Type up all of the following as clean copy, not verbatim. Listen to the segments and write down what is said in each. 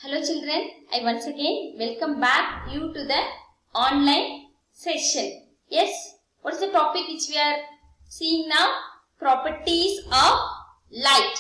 Hello children, I once again welcome back you to the online session. Yes, what is the topic which we are seeing now? Properties of light.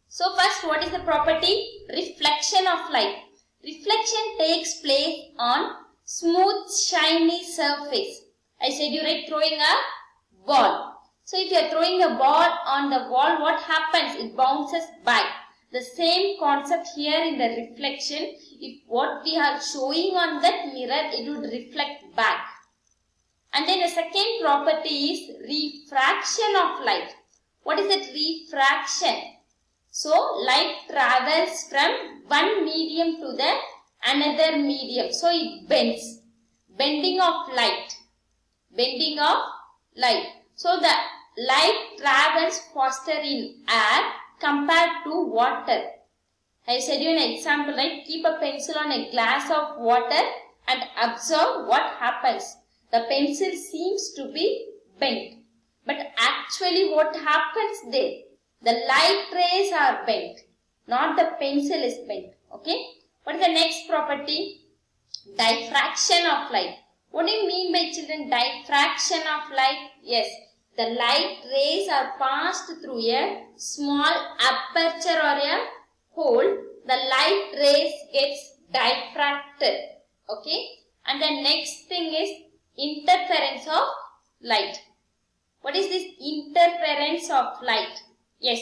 So first, what is the property? Reflection of light. Reflection takes place on smooth shiny surface. I said you right, throwing a ball. So if you are throwing a ball on the wall, what happens? It bounces back. The same concept here in the reflection. If what we are showing on that mirror, it would reflect back. And then the second property is refraction of light. What is that refraction? So light travels from one medium to the another medium. So it bends. Bending of light. Bending of light. So the light travels faster in air compared to water. I said you an example, right? Keep a pencil on a glass of water and observe what happens. The pencil seems to be bent. But actually what happens there? The light rays are bent. Not the pencil is bent. Okay? What is the next property? Diffraction of light. What do you mean by children? Diffraction of light? Yes. The light rays are passed through a small aperture or a hole. The light rays gets diffracted. Okay. And the next thing is interference of light. What is this interference of light? Yes.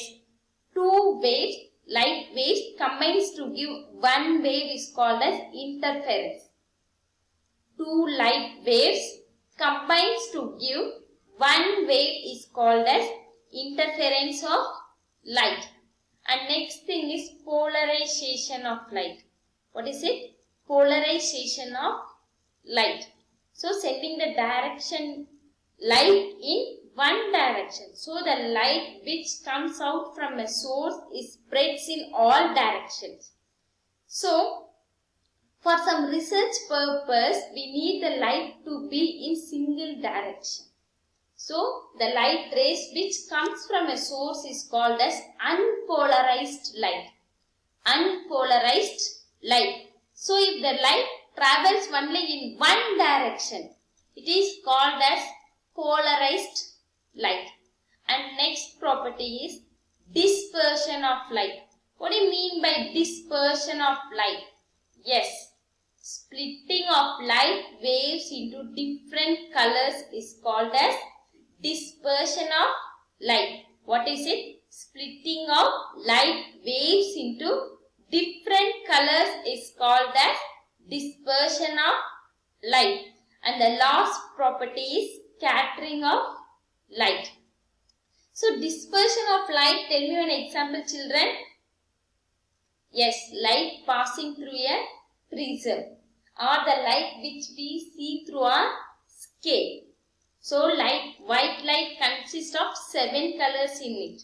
Two waves, light waves combines to give one wave is called as interference. Two light waves combines to give one wave is called as interference of light. And next thing is polarization of light. What is it? Polarization of light. So sending the direction light in one direction. So the light which comes out from a source is spreads in all directions. So for some research purpose, we need the light to be in single direction. So, the light rays which comes from a source is called as unpolarized light. Unpolarized light. So, if the light travels only in one direction, it is called as polarized light. And next property is dispersion of light. What do you mean by dispersion of light? Yes. Splitting of light waves into different colors is called as dispersion of light. What is it? Splitting of light waves into different colors is called as dispersion of light. And the last property is scattering of light. So dispersion of light, tell me an example children. Yes, light passing through a prism or the light which we see through a scale. So white light consists of 7 colors in it.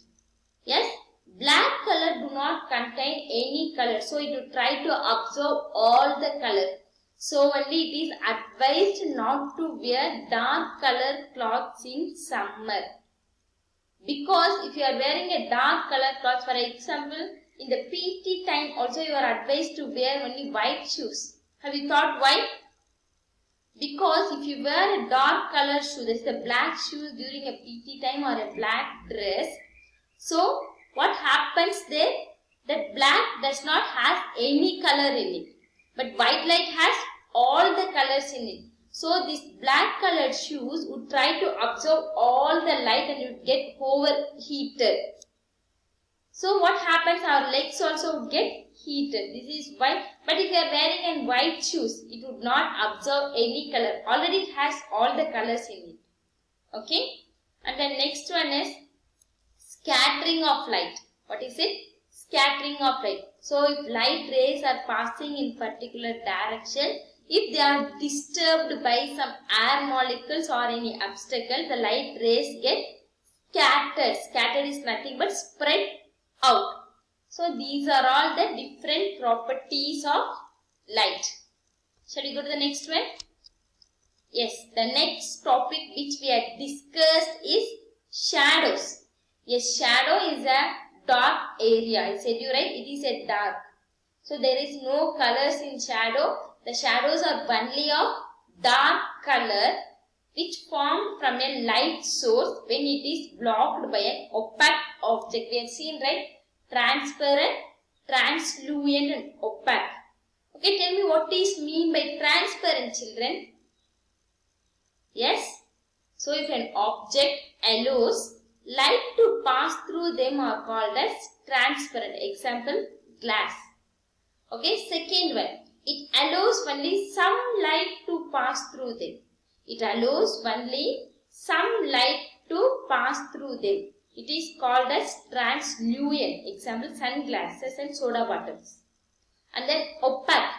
Yes, black color do not contain any color. So it will try to absorb all the color. So only it is advised not to wear dark color clothes in summer. Because if you are wearing a dark color cloth, for example, in the PT time also you are advised to wear only white shoes. Have you thought why? Because if you wear a dark color shoe, that is the black shoes during a PT time or a black dress. So what happens there? That black does not have any color in it. But white light has all the colors in it. So this black colored shoes would try to absorb all the light and you would get overheated. So what happens? Our legs also would get heated. This is why. But if you are wearing a white shoes, it would not absorb any color. Already it has all the colors in it. Okay. And the next one is scattering of light. What is it? Scattering of light. So if light rays are passing in particular direction, if they are disturbed by some air molecules or any obstacle, the light rays get scattered. Scattered is nothing but spread out. So these are all the different properties of light. Shall we go to the next one? Yes, the next topic which we had discussed is shadows. A shadow is a dark area. I said you right, it is a dark. So there is no colors in shadow. The shadows are only of dark color which form from a light source when it is blocked by an opaque object. We have seen, right? Transparent, translucent and opaque. Okay, tell me what is mean by transparent, children? Yes. So if an object allows light to pass through them are called as transparent. Example, glass. Okay, second one. It allows only some light to pass through them. It allows only some light to pass through them. It is called as translucent. Example, sunglasses and soda bottles. And then opaque.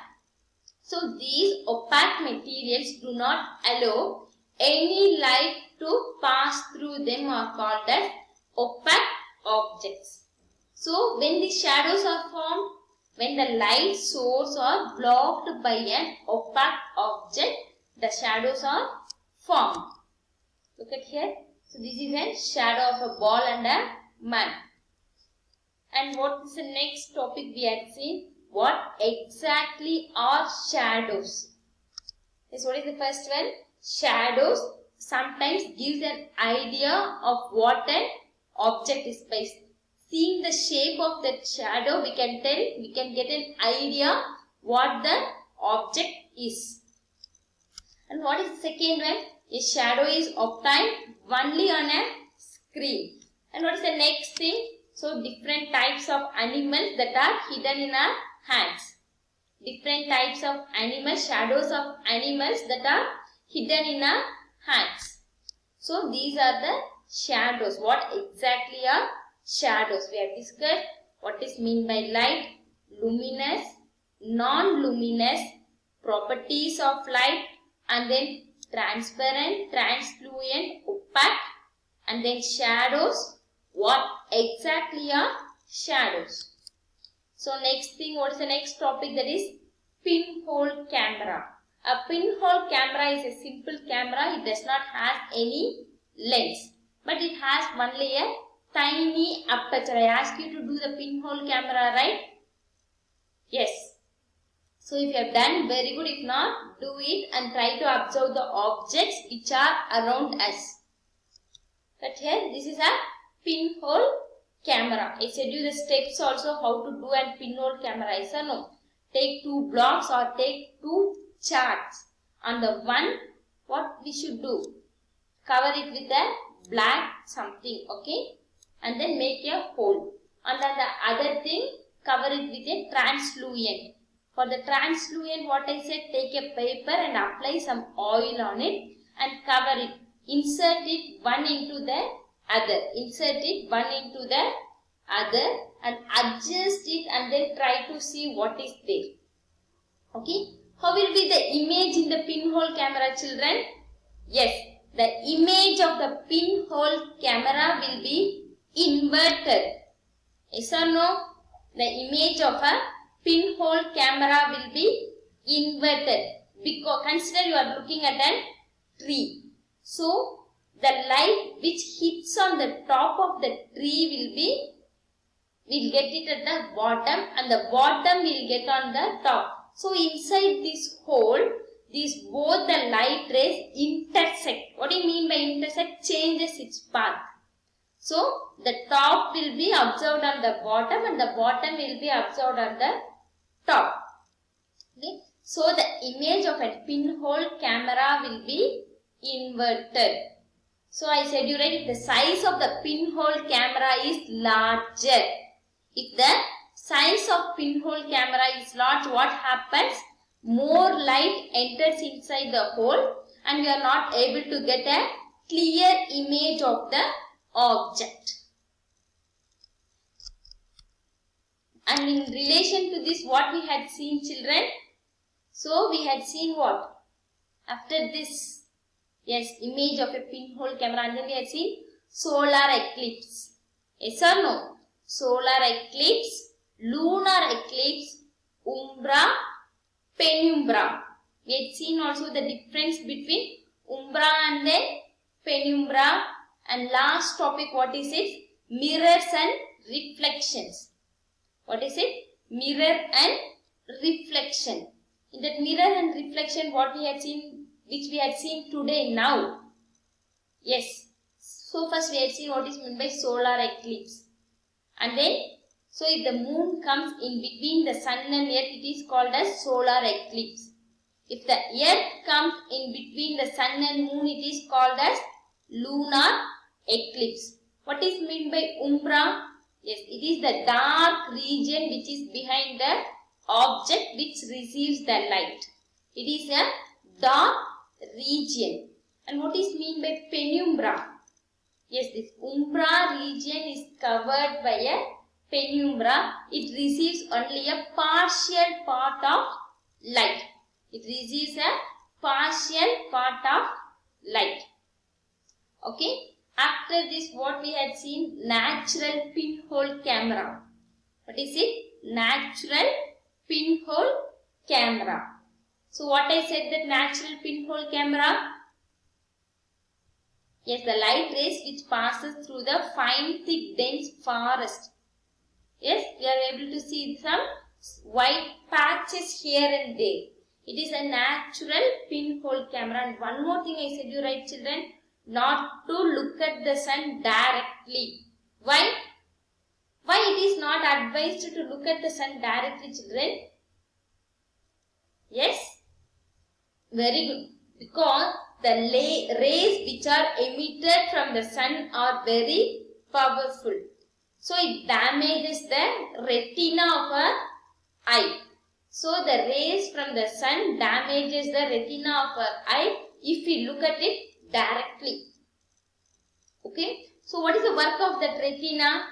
So these opaque materials do not allow any light to pass through them are called as opaque objects. So when the shadows are formed, when the light source are blocked by an opaque object, the shadows are formed. Look at here. So this is a shadow of a ball and a man. And what is the next topic we had seen? What exactly are shadows? Yes, what is the first one? Shadows sometimes gives an idea of what an object is. By seeing the shape of that shadow, we can get an idea what the object is. And what is the second one? A shadow is obtained only on a screen. And what is the next thing? So different types of animals that are hidden in our hands. Different types of animals, shadows of animals that are hidden in our hands. So these are the shadows. What exactly are shadows? We have discussed what is mean by light, luminous, non-luminous, properties of light, and then transparent, translucent, opaque, and then shadows. What exactly are shadows? So next thing, what is the next topic? That is pinhole camera. A pinhole camera is a simple camera. It does not have any lens, but it has only a tiny aperture. I asked you to do the pinhole camera, right? Yes. So if you have done, very good. If not, do it and try to observe the objects which are around us. But here, this is a pinhole camera. I said you the steps also how to do a pinhole camera. Yes or no? Take two blocks or take two charts. On the one, what we should do? Cover it with a black something, okay? And then make a hole. And then the other thing, cover it with a translucent. For the translucent, what I said, take a paper and apply some oil on it and cover it. Insert it one into the other. Insert it one into the other and adjust it and then try to see what is there. Okay. How will be the image in the pinhole camera, children? Yes, the image of the pinhole camera will be inverted. Yes or no? The image of a pinhole camera will be inverted. Because consider you are looking at a tree. So, the light which hits on the top of the tree will get it at the bottom and the bottom will get on the top. So, inside this hole, both the light rays intersect. What do you mean by intersect? Changes its path. So, the top will be observed on the bottom and the bottom will be observed on the top. Okay. So, the image of a pinhole camera will be inverted. So, I said you right, if the size of the pinhole camera is larger. If the size of pinhole camera is large, what happens? More light enters inside the hole and we are not able to get a clear image of the object. And in relation to this, what we had seen, children? So, we had seen what? After this, yes, image of a pinhole camera, and then we had seen solar eclipse. Yes or no? Solar eclipse, lunar eclipse, umbra, penumbra. We had seen also the difference between umbra and then penumbra. And last topic, what is it? Mirrors and reflections. What is it? Mirror and reflection. In that mirror and reflection, what we had seen, which we had seen today now. Yes. So first we had seen what is meant by solar eclipse. And then, so if the moon comes in between the sun and earth, it is called as solar eclipse. If the earth comes in between the sun and moon, it is called as lunar eclipse. What is meant by umbra? Yes, it is the dark region which is behind the object which receives the light. It is a dark region. And what is meant by penumbra? Yes, this umbra region is covered by a penumbra. It receives only a partial part of light. It receives a partial part of light. Okay. After this, what we had seen? Natural pinhole camera. What is it? Natural pinhole camera. So what I said, that natural pinhole camera? Yes, the light rays which passes through the fine, thick, dense forest. Yes, we are able to see some white patches here and there. It is a natural pinhole camera. And one more thing I said you right, children, not to look at the sun directly. Why? Why it is not advised to look at the sun directly, children? Yes? Very good. Because the rays which are emitted from the sun are very powerful. So it damages the retina of our eye. So the rays from the sun damages the retina of our eye if we look at it directly. Okay. So what is the work of that retina?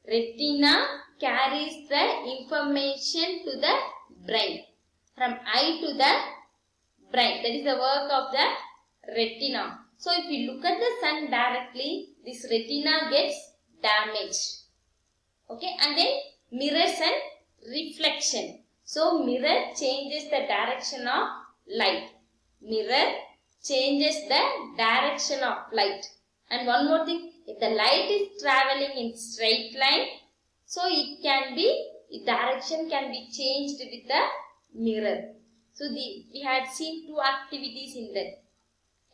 Retina carries the information to the brain. From eye to the brain. That is the work of the retina. So if we look at the sun directly, this retina gets damaged. Okay. And then mirrors and reflection. So mirror changes the direction of light. Mirror changes the direction of light. And one more thing, if the light is traveling in straight line, so it can be, its direction can be changed with the mirror. So we had seen two activities in that.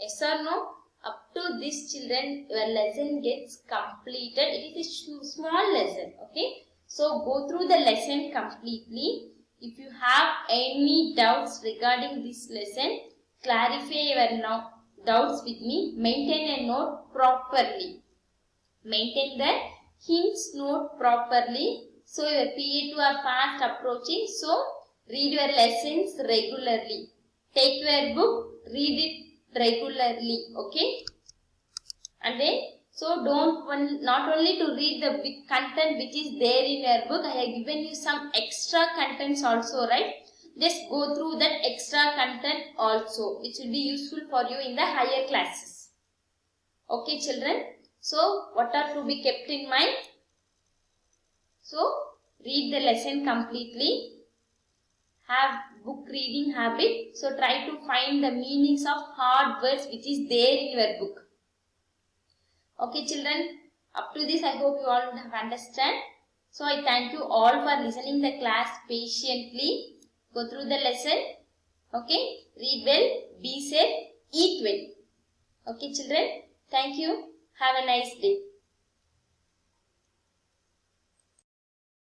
Yes or no? Up to this, children, your lesson gets completed. It is a small lesson. Okay. So go through the lesson completely. If you have any doubts regarding this lesson, clarify your doubts with me. Maintain a note properly. Maintain the hints note properly. So your PA2 are fast approaching. So read your lessons regularly. Take your book, read it regularly. Okay. And then, so not only to read the content which is there in your book, I have given you some extra contents also, right? Just go through that extra content also, which will be useful for you in the higher classes. Okay, children. So, what are to be kept in mind? So, read the lesson completely. Have book reading habit. So, try to find the meanings of hard words which is there in your book. Okay, children. Up to this, I hope you all would have understand. So, I thank you all for listening the class patiently. Go through the lesson. Okay. Read well. Be safe. Eat well. Okay, children. Thank you. Have a nice day.